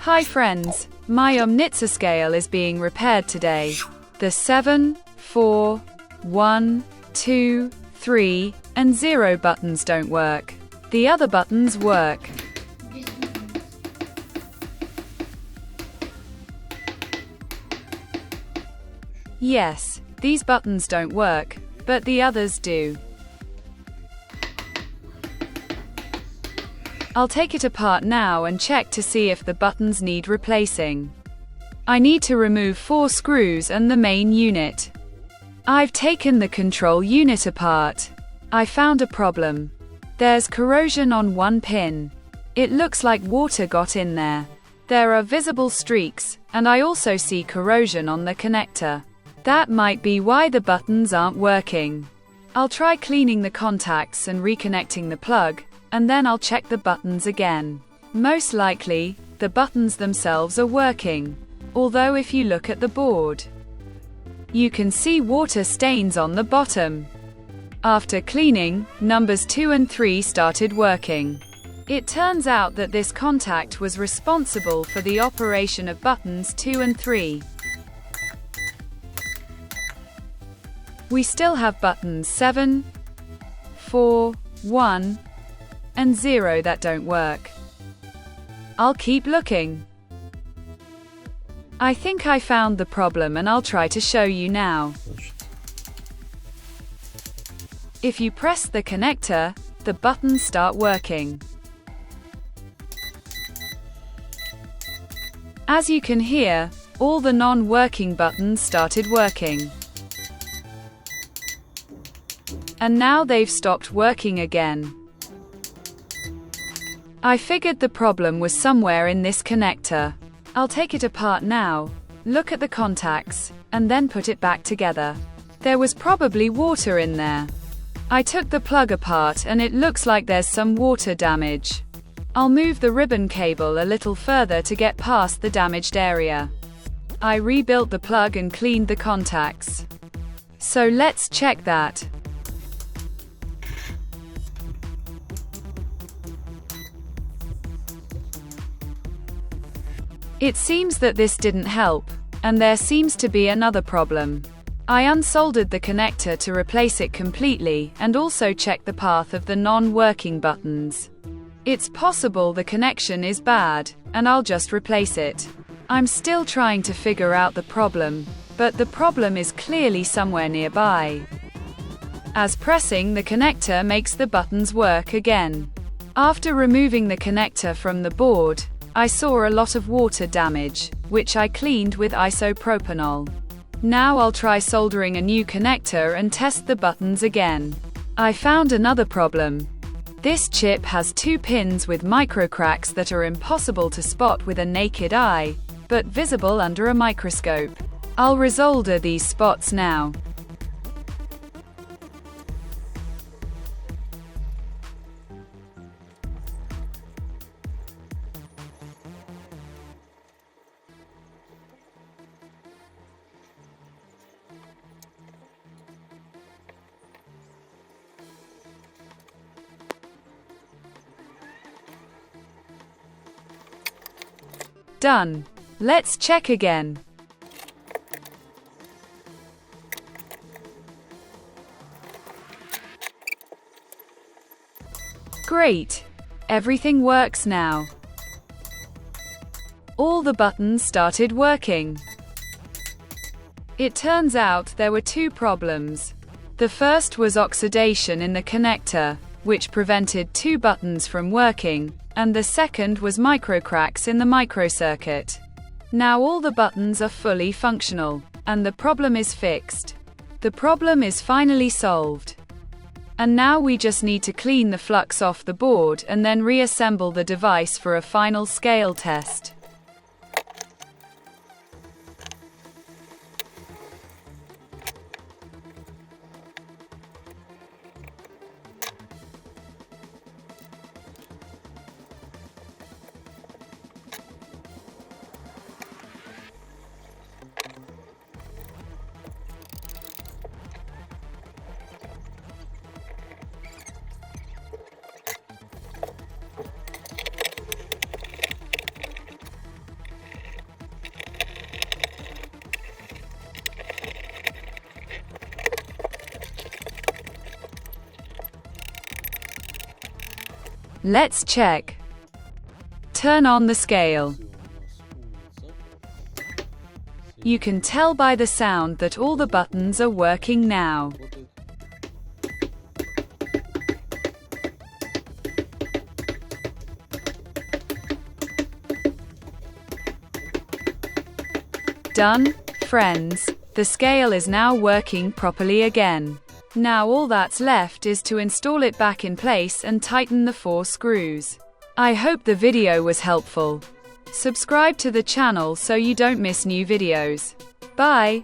Hi friends, my Umnitsa scale is being repaired today. The 7, 4, 1, 2, 3, and 0 buttons don't work. The other buttons work. Yes, these buttons don't work, but the others do. I'll take it apart now and check to see if the buttons need replacing. I need to remove 4 screws and the main unit. I've taken the control unit apart. I found a problem. There's corrosion on one pin. It looks like water got in there. There are visible streaks, and I also see corrosion on the connector. That might be why the buttons aren't working. I'll try cleaning the contacts and reconnecting the plug, and then I'll check the buttons again. Most likely, the buttons themselves are working. Although if you look at the board, you can see water stains on the bottom. After cleaning, numbers 2 and 3 started working. It turns out that this contact was responsible for the operation of buttons 2 and 3. We still have buttons 7, 4, 1, and 0 that don't work. I'll keep looking. I think I found the problem and I'll try to show you now. If you press the connector, the buttons start working. As you can hear, all the non-working buttons started working. And now they've stopped working again. I figured the problem was somewhere in this connector. I'll take it apart now, look at the contacts, and then put it back together. There was probably water in there. I took the plug apart and it looks like there's some water damage. I'll move the ribbon cable a little further to get past the damaged area. I rebuilt the plug and cleaned the contacts. So let's check that. It seems that this didn't help, and there seems to be another problem. I unsoldered the connector to replace it completely and also checked the path of the non-working buttons. It's possible the connection is bad, and I'll just replace it. I'm still trying to figure out the problem, but the problem is clearly somewhere nearby. As pressing the connector makes the buttons work again. After removing the connector from the board, I saw a lot of water damage, which I cleaned with isopropanol. Now I'll try soldering a new connector and test the buttons again. I found another problem. This chip has 2 pins with micro cracks that are impossible to spot with a naked eye, but visible under a microscope. I'll resolder these spots now. Done. Let's check again. Great. Everything works now. All the buttons started working. It turns out there were 2 problems. The first was oxidation in the connector, which prevented 2 buttons from working, and the second was microcracks in the microcircuit. Now all the buttons are fully functional, and the problem is fixed. The problem is finally solved. And now we just need to clean the flux off the board and then reassemble the device for a final scale test. Let's check. Turn on the scale. You can tell by the sound that all the buttons are working now. Done, friends. The scale is now working properly again. Now all that's left is to install it back in place and tighten the 4 screws. I hope the video was helpful. Subscribe to the channel so you don't miss new videos. Bye!